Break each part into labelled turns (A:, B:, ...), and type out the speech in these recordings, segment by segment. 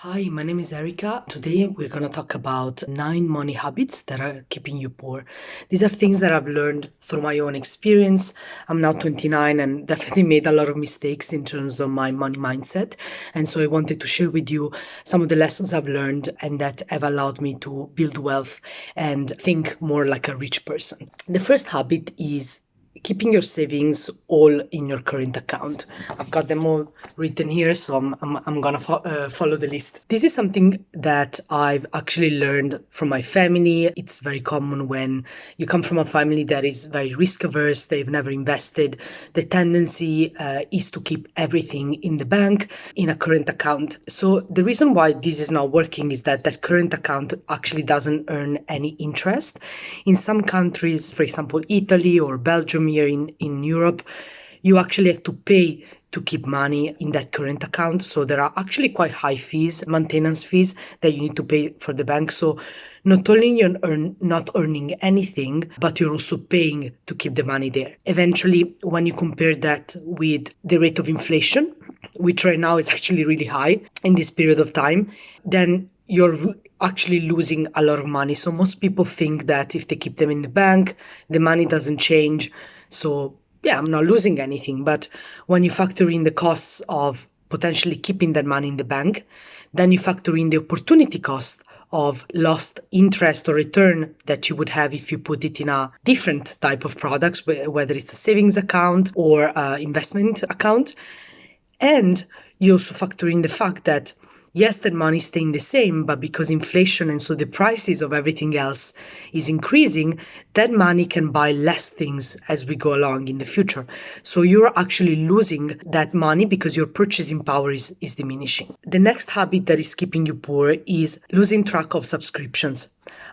A: Hi, my name is Erica. Today we're going to talk about 9 money habits that are keeping you poor. These are things that I've learned through my own experience. I'm now 29 and definitely made a lot of mistakes in terms of my money mindset. And so I wanted to share with you some of the lessons I've learned and that have allowed me to build wealth and think more like a rich person. The first habit is keeping your savings all in your current account. I've got them all written here, so I'm gonna follow the list. This is something that I've actually learned from my family. It's very common when you come from a family that is very risk averse, they've never invested. The tendency is to keep everything in the bank in a current account. So the reason why this is not working is that that current account actually doesn't earn any interest. In some countries, for example, Italy or Belgium here in Europe, you actually have to pay to keep money in that current account. So there are actually quite high fees, maintenance fees that you need to pay for the bank. So not only you're not earning anything, but you're also paying to keep the money there. Eventually, when you compare that with the rate of inflation, which right now is actually really high in this period of time, then you're actually losing a lot of money. So most people think that if they keep them in the bank, the money doesn't change. So yeah, I'm not losing anything. But when you factor in the costs of potentially keeping that money in the bank, then you factor in the opportunity cost of lost interest or return that you would have if you put it in a different type of products, whether it's a savings account or investment account. And you also factor in the fact that yes, that money is staying the same, but because inflation and so the prices of everything else is increasing, that money can buy less things as we go along in the future. So you're actually losing that money because your purchasing power is diminishing. The next habit that is keeping you poor is losing track of subscriptions.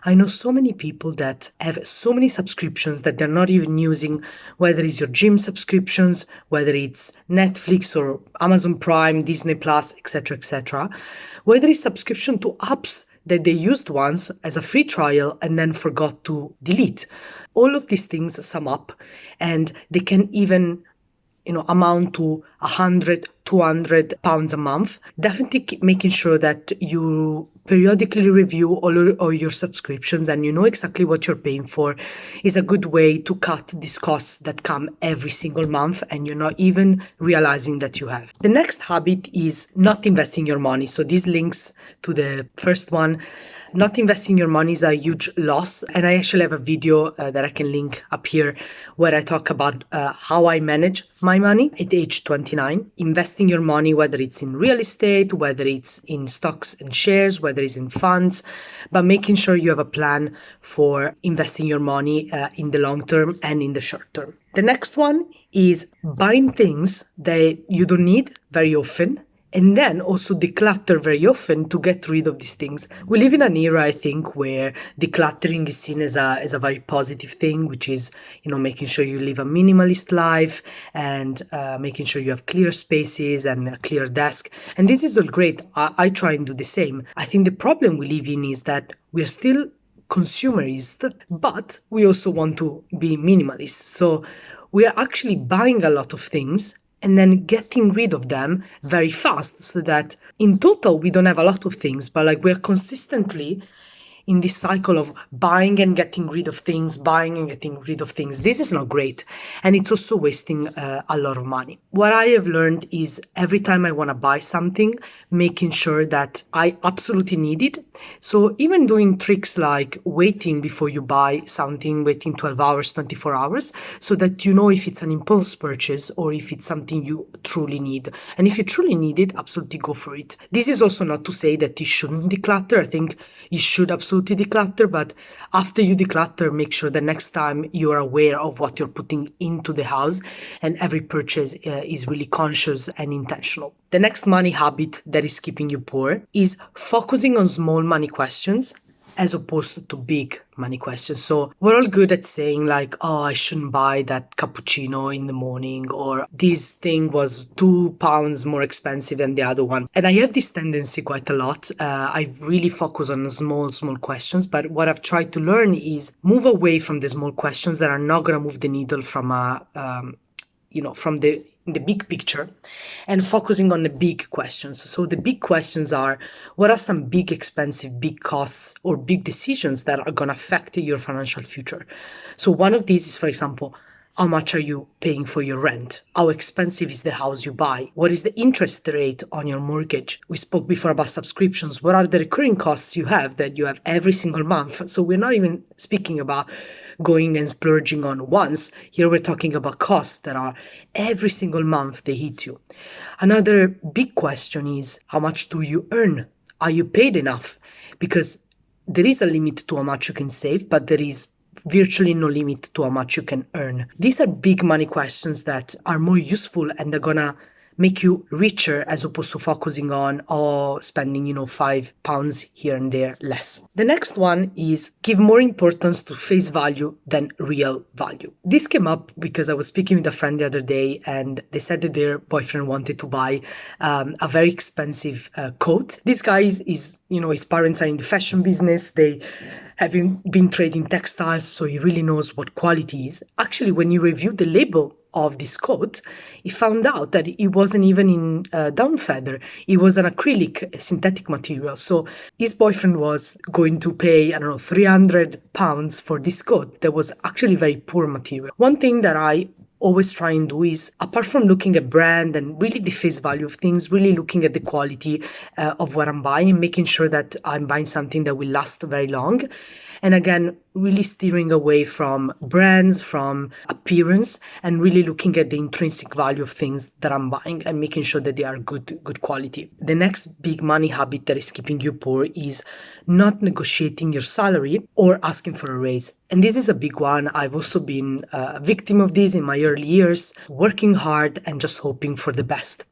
A: I know so many people that have so many subscriptions that they're not even using, whether it's your gym subscriptions, whether it's Netflix or Amazon Prime, Disney Plus, etc., whether it's subscription to apps that they used once as a free trial and then forgot to delete. All of these things sum up and they can even amount to 100, 200 pounds a month. Definitely keep making sure that you periodically review all your subscriptions and you know exactly what you're paying for is a good way to cut these costs that come every single month and you're not even realizing that you have. The next habit is not investing your money. So this links to the first one. Not investing your money is a huge loss. And I actually have a video that I can link up here where I talk about how I manage my money at age 29. Investing your money, whether it's in real estate, whether it's in stocks and shares, whether it's in funds, but making sure you have a plan for investing your money in the long term and in the short term. The next one is buying things that you don't need very often. And then also declutter very often to get rid of these things. We live in an era, I think, where decluttering is seen as a very positive thing, which is, making sure you live a minimalist life and making sure you have clear spaces and a clear desk. And this is all great. I try and do the same. I think the problem we live in is that we're still consumerist, but we also want to be minimalist. So we are actually buying a lot of things and then getting rid of them very fast so that in total we don't have a lot of things, but like we're consistently in this cycle of buying and getting rid of things, buying and getting rid of things. This is not great. And it's also wasting a lot of money. What I have learned is every time I want to buy something, making sure that I absolutely need it. So even doing tricks like waiting before you buy something, waiting 12 hours, 24 hours, so that you know if it's an impulse purchase or if it's something you truly need. And if you truly need it, absolutely go for it. This is also not to say that you shouldn't declutter. I think you should absolutely declutter, but after you declutter, make sure the next time you are aware of what you're putting into the house and every purchase is really conscious and intentional. The next money habit that is keeping you poor is focusing on small money questions as opposed to big money questions. So we're all good at saying like, oh, I shouldn't buy that cappuccino in the morning, or this thing was £2 more expensive than the other one. And I have this tendency quite a lot. I really focus on small questions, but what I've tried to learn is move away from the small questions that are not going to move the needle from from the the big picture and focusing on the big questions. So the big questions are, what are some big expensive, big costs or big decisions that are going to affect your financial future? So one of these is, for example, how much are you paying for your rent? How expensive is the house you buy? What is the interest rate on your mortgage? We spoke before about subscriptions. What are the recurring costs you have that you have every single month? So we're not even speaking about going and splurging on once. Here we're talking about costs that are every single month they hit you. Another big question is, how much do you earn? Are you paid enough? Because there is a limit to how much you can save, but there is virtually no limit to how much you can earn. These are big money questions that are more useful and they're gonna make you richer as opposed to focusing on spending £5 here and there less. The next one is give more importance to face value than real value. This came up because I was speaking with a friend the other day and they said that their boyfriend wanted to buy a very expensive coat. This guy is his parents are in the fashion business. They having been trading textiles, so he really knows what quality is. Actually, when you review the label of this coat, he found out that it wasn't even in down feather. It was an acrylic synthetic material. So his boyfriend was going to pay, I don't know, £300 for this coat that was actually very poor material. One thing that I always try and do is, apart from looking at brand and really the face value of things, really looking at the quality of what I'm buying, making sure that I'm buying something that will last very long. And again, really steering away from brands, from appearance, and really looking at the intrinsic value of things that I'm buying and making sure that they are good quality. The next big money habit that is keeping you poor is not negotiating your salary or asking for a raise. And this is a big one. I've also been a victim of this in my early years, working hard and just hoping for the best.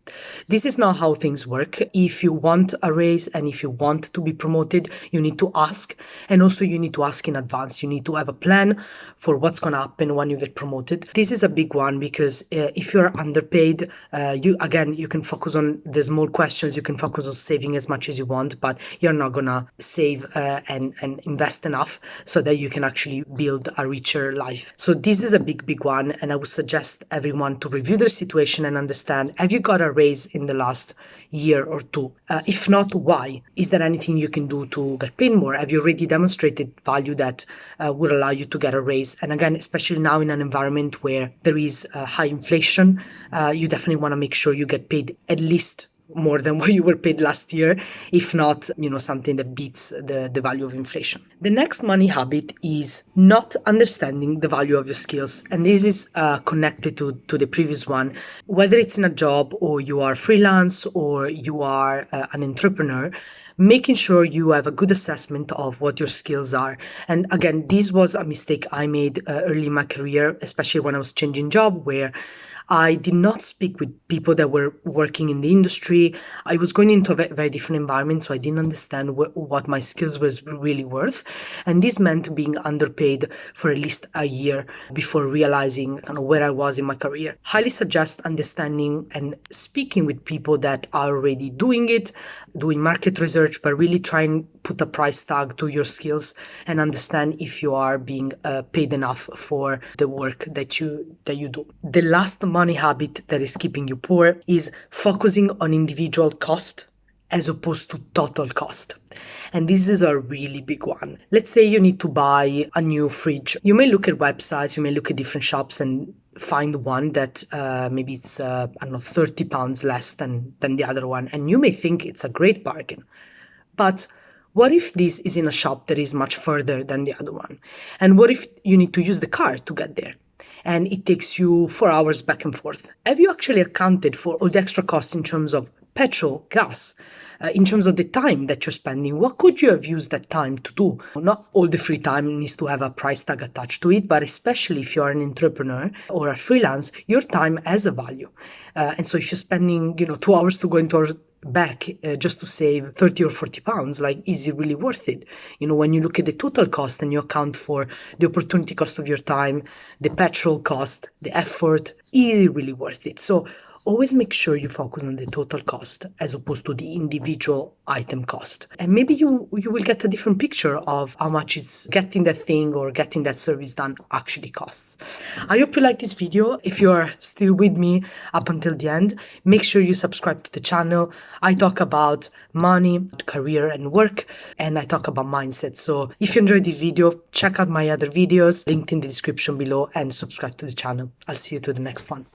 A: This is not how things work. If you want a raise and if you want to be promoted, you need to ask. And also you need to ask in advance. You need to have a plan for what's going to happen when you get promoted. This is a big one because if you're underpaid, you can focus on the small questions. You can focus on saving as much as you want, but you're not going to save and invest enough so that you can actually build a richer life. So this is a big one. And I would suggest everyone to review their situation and understand, have you got a raise in the last year or two? If not, why? Is there anything you can do to get paid more? Have you already demonstrated value that would allow you to get a raise? And again, especially now in an environment where there is high inflation, you definitely want to make sure you get paid at least more than what you were paid last year, if not, something that beats the value of inflation. The next money habit is not understanding the value of your skills. And this is connected to the previous one. Whether it's in a job or you are freelance or you are an entrepreneur, making sure you have a good assessment of what your skills are. And again, this was a mistake I made early in my career, especially when I was changing job, where I did not speak with people that were working in the industry. I was going into a very different environment, so I didn't understand what my skills was really worth. And this meant being underpaid for at least a year before realizing where I was in my career. Highly suggest understanding and speaking with people that are already doing it, doing market research, but really try and put a price tag to your skills and understand if you are being paid enough for the work that you do. The last money habit that is keeping you poor is focusing on individual cost as opposed to total cost. And this is a really big one. Let's say you need to buy a new fridge. You may look at websites, you may look at different shops and find one that maybe it's, £30 less than the other one. And you may think it's a great bargain. But what if this is in a shop that is much further than the other one? And what if you need to use the car to get there? And it takes you 4 hours back and forth. Have you actually accounted for all the extra costs in terms of petrol, gas, in terms of the time that you're spending? What could you have used that time to do? Not all the free time needs to have a price tag attached to it, but especially if you're an entrepreneur or a freelance, your time has a value. And so if you're spending, 2 hours to go and 2 hours back just to save 30 or 40 pounds, is it really worth it? When you look at the total cost and you account for the opportunity cost of your time, the petrol cost, the effort, is it really worth it? So always make sure you focus on the total cost as opposed to the individual item cost. And maybe you will get a different picture of how much is getting that thing or getting that service done actually costs. I hope you like this video. If you are still with me up until the end, make sure you subscribe to the channel. I talk about money, career and work, and I talk about mindset. So if you enjoyed this video, check out my other videos linked in the description below and subscribe to the channel. I'll see you to the next one.